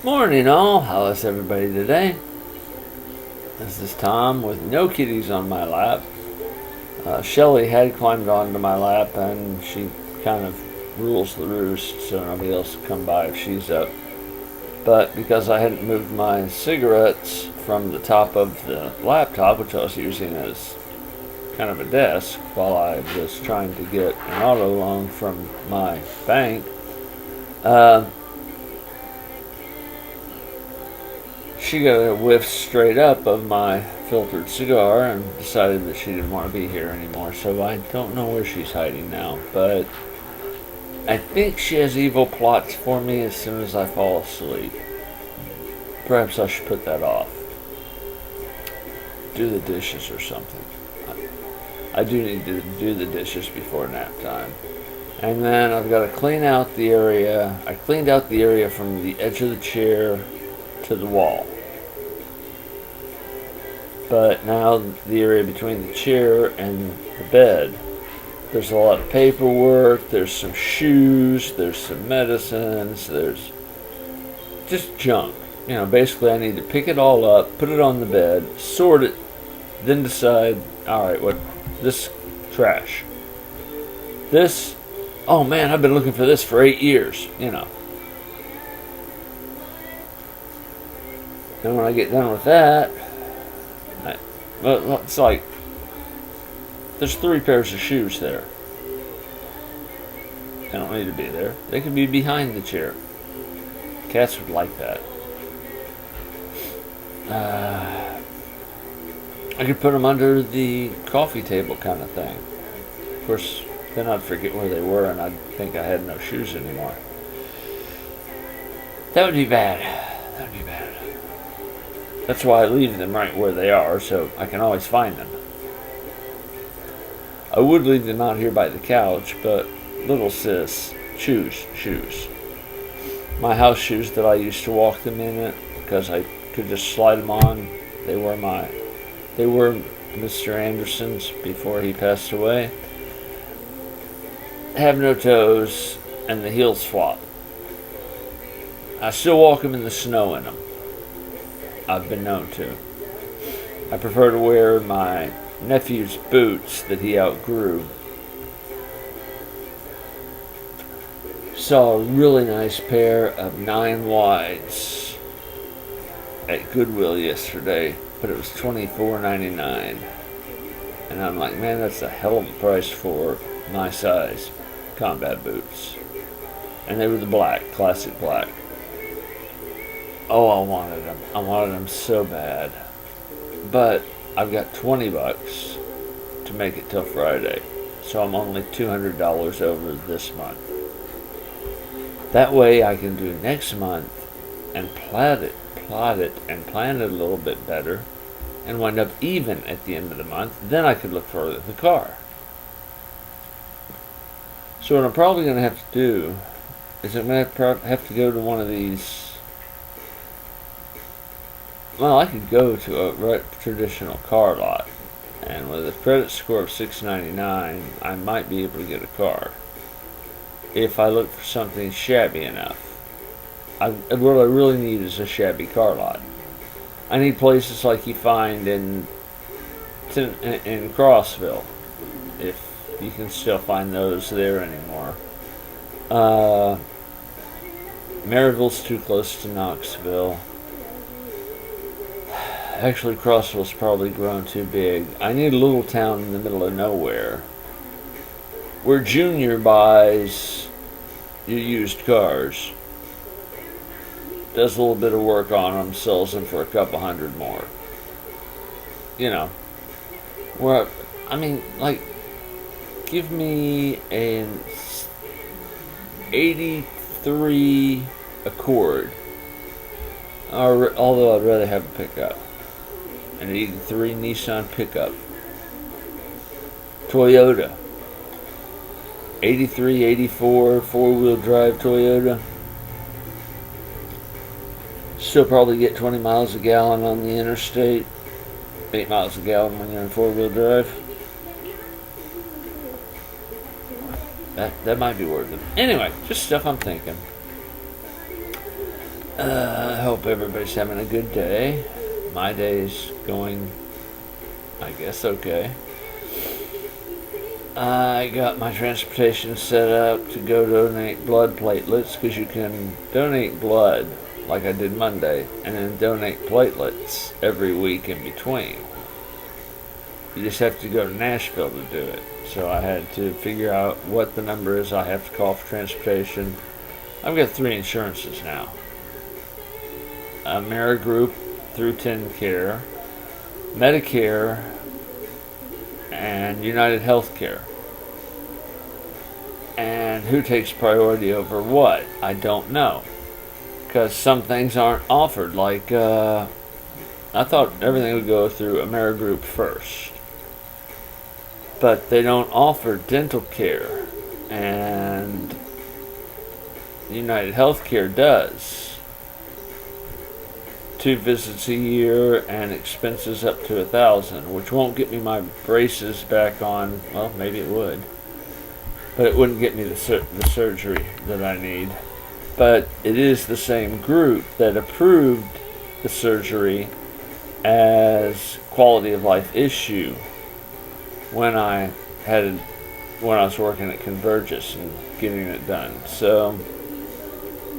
Morning all, how is everybody today? This is Tom with no kitties on my lap. Shelly had climbed onto my lap and she kind of rules the roost so nobody else can come by if she's up. But because I hadn't moved my cigarettes from the top of the laptop, which I was using as kind of a desk while I was trying to get an auto loan from my bank, she got a whiff straight up of my filtered cigar and decided that she didn't want to be here anymore. So I don't know where she's hiding now, but I think she has evil plots for me as soon as I fall asleep. Perhaps I should put that off. Do the dishes or something. I do need to do the dishes before nap time. And then I've got to clean out the area. I cleaned out the area from the edge of the chair to the wall. But now the area between the chair and the bed, there's a lot of paperwork, there's some shoes, there's some medicines, there's just junk. You know, basically I need to pick it all up, put it on the bed, sort it, then decide, alright, what, this trash. This, oh man, I've been looking for this for 8 years, you know. And when I get done with that, well, it's like there's 3 pairs of shoes there. They don't need to be there. They can be behind the chair. Cats would like that. I could put them under the coffee table kind of thing. Of course, then I'd forget where they were and I'd think I had no shoes anymore. That would be bad. That would be bad. That's why I leave them right where they are, so I can always find them. I would leave them out here by the couch, but little sis chews shoes. My house shoes that I used to walk them in it because I could just slide them on. They were Mr. Anderson's before he passed away. Have no toes and the heels flop. I still walk them in the snow in them. I've been known to. I prefer to wear my nephew's boots that he outgrew. Saw a really nice pair of 9 wides at Goodwill yesterday, but it was $24.99. And I'm like, man, that's a hell of a price for my size combat boots. And they were the black, classic black. Oh, I wanted them. I wanted them so bad. But I've got $20 to make it till Friday. So I'm only $200 over this month. That way I can do next month and plot it and plan it a little bit better and wind up even at the end of the month. Then I could look for the car. So what I'm probably going to have to do is I'm going to have to go to one of these. Well, I could go to a traditional car lot, and with a credit score of 699, I might be able to get a car. If I look for something shabby enough. What I really need is a shabby car lot. I need places like you find in Crossville, if you can still find those there anymore. Maryville's too close to Knoxville. Actually, Crossville's probably grown too big. I need a little town in the middle of nowhere where Junior buys your used cars, does a little bit of work on them, sells them for a couple $100 more. You know, where I mean, like, give me an '83 Accord, although I'd rather have a pickup. An '83 Nissan pickup. Toyota. 83, 84, 4-wheel drive Toyota. Still probably get 20 miles a gallon on the interstate. 8 miles a gallon when you're in 4-wheel drive. That might be worth it. Anyway, just stuff I'm thinking. I hope everybody's having a good day. My day's going, I guess, okay. I got my transportation set up to go donate blood platelets, because you can donate blood like I did Monday and then donate platelets every week in between. You just have to go to Nashville to do it. So I had to figure out what the number is I have to call for transportation. I've got 3 insurances now. Amerigroup through TennCare, Medicare, and United Healthcare. And who takes priority over what? I don't know. Because some things aren't offered. Like, I thought everything would go through Amerigroup first. But they don't offer dental care. And United Healthcare does. 2 visits a year and expenses up to $1,000, which won't get me my braces back on. Well, maybe it would, but it wouldn't get me the surgery that I need. But it is the same group that approved the surgery as quality of life issue when I was working at Convergys and getting it done. So,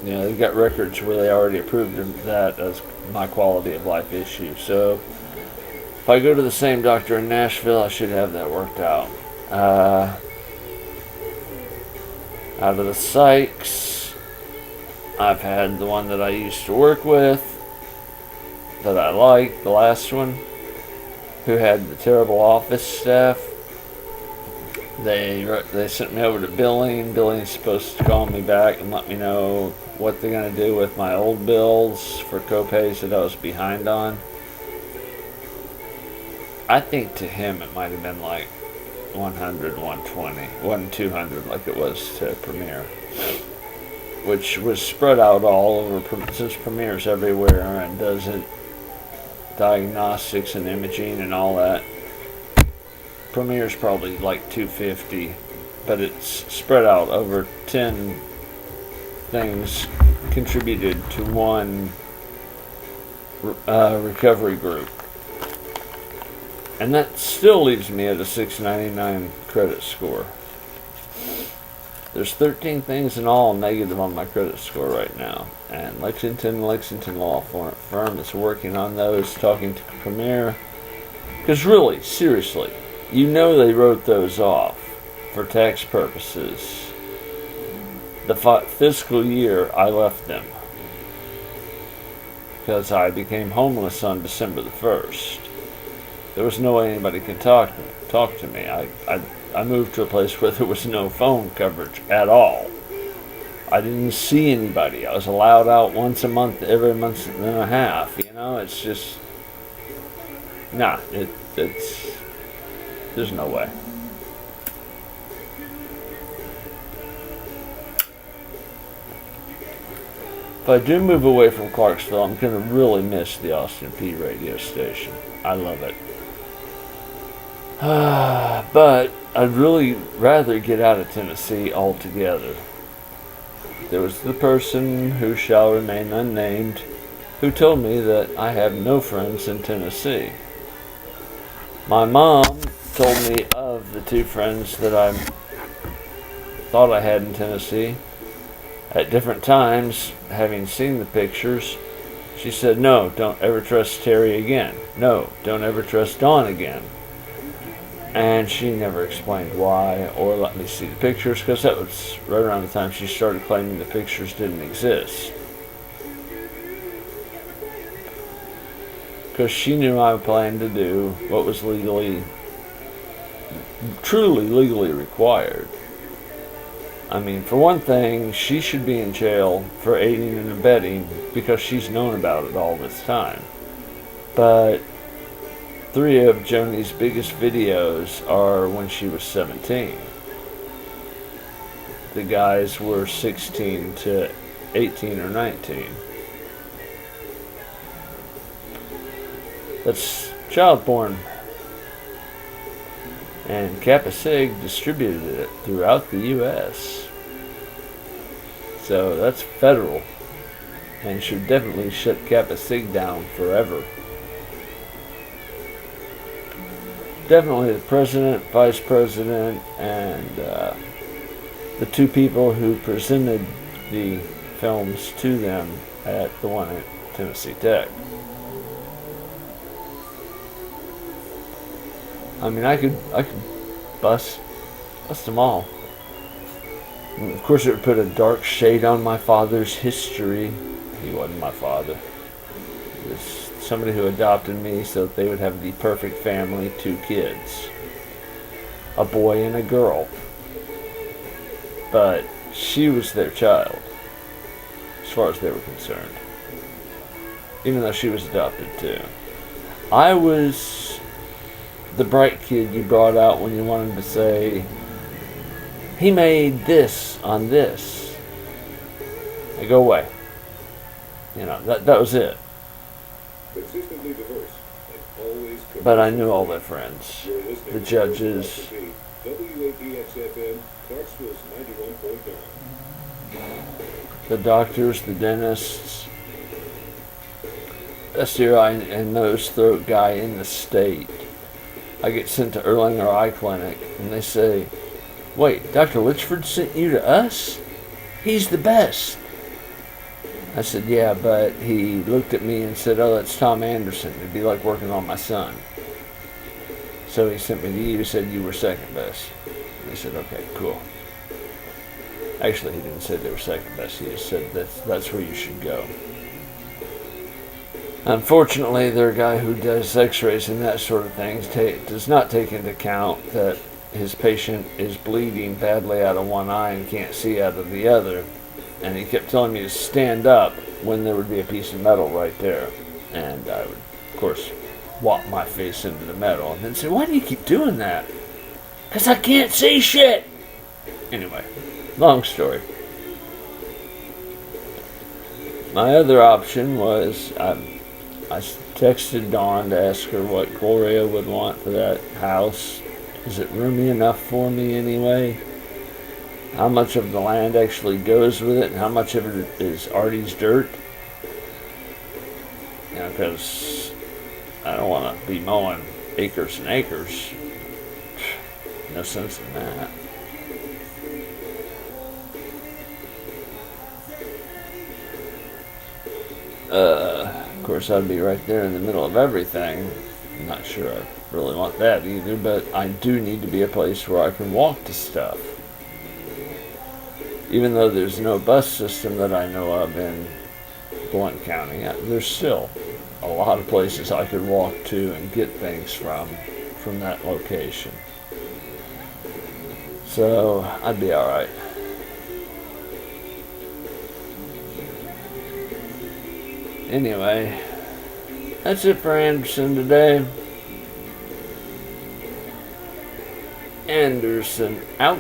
they've got records where they already approved that as my quality of life issue. So if I go to the same doctor in Nashville, I should have that worked out. Out of the psychs, I've had the one that I used to work with that I liked, the last one, who had the terrible office staff. They sent me over to billing. Billing's supposed to call me back and let me know what they're going to do with my old bills for copays that I was behind on. I think to him it might have been like 100, 120. It wasn't 200 like it was to Premier, which was spread out all over, since Premier's everywhere and does it, diagnostics and imaging and all that. Premier's probably like 250, but it's spread out over 10 things contributed to one recovery group. And that still leaves me at a 699 credit score. There's 13 things in all negative on my credit score right now. And Lexington Law Firm is working on those, talking to Premier. Because really, seriously, they wrote those off for tax purposes the fiscal year I left them, because I became homeless on December the 1st. There was no way anybody could talk to me. I moved to a place where there was no phone coverage at all. I didn't see anybody. I was allowed out once a month, every month and a half. It's just, there's no way. If I do move away from Clarksville, I'm going to really miss the Austin Peay radio station. I love it. But I'd really rather get out of Tennessee altogether. There was the person who shall remain unnamed who told me that I have no friends in Tennessee. My mom told me of the 2 friends that I thought I had in Tennessee. At different times, having seen the pictures, she said, no, don't ever trust Terry again. No, don't ever trust Dawn again. And she never explained why or let me see the pictures, because that was right around the time she started claiming the pictures didn't exist. Because she knew I planned to do what was truly legally required. I mean, for one thing, she should be in jail for aiding and abetting because she's known about it all this time. But 3 of Joni's biggest videos are when she was 17. The guys were 16 to 18 or 19. That's child porn. And Kappa Sig distributed it throughout the U.S. So that's federal. and should definitely shut Kappa Sig down forever. Definitely the president, vice president, and the two people who presented the films to them at the one at Tennessee Tech. I mean, I could bust them all. And of course, it would put a dark shade on my father's history. He wasn't my father. He was somebody who adopted me so that they would have the perfect family, 2 kids, a boy and a girl. But she was their child, as far as they were concerned, even though she was adopted too. I was the bright kid you brought out when you wanted to say, he made this on this. I go away. You know, that was it. Consistently diverse and always. But I knew all their friends, the judges. WAPXFM, Clarksville's 91.9. The doctors, the dentists, best ear, eye, and nose, throat guy in the state. I get sent to Erlanger Eye Clinic, and they say, "Wait, Dr. Litchford sent you to us? He's the best." I said, "Yeah, but he looked at me and said, 'Oh, that's Tom Anderson. It'd be like working on my son.' So he sent me to you, said you were second best." And I said, "Okay, cool." Actually, he didn't say they were second best. He just said that's where you should go. Unfortunately, their guy who does x-rays and that sort of things does not take into account that his patient is bleeding badly out of one eye and can't see out of the other. And he kept telling me to stand up when there would be a piece of metal right there. And I would, of course, walk my face into the metal and then say, "Why do you keep doing that?" "'Cause I can't see shit!" Anyway, long story. My other option was, I texted Dawn to ask her what Gloria would want for that house. Is it roomy enough for me anyway? How much of the land actually goes with it, and how much of it is Artie's dirt? You know, because I don't want to be mowing acres and acres. No sense in that. Of course, I'd be right there in the middle of everything. I'm not sure I really want that either, but I do need to be a place where I can walk to stuff. Even though there's no bus system that I know of in Blount County, there's still a lot of places I could walk to and get things from that location. So I'd be alright. Anyway, that's it for Anderson today. Anderson out.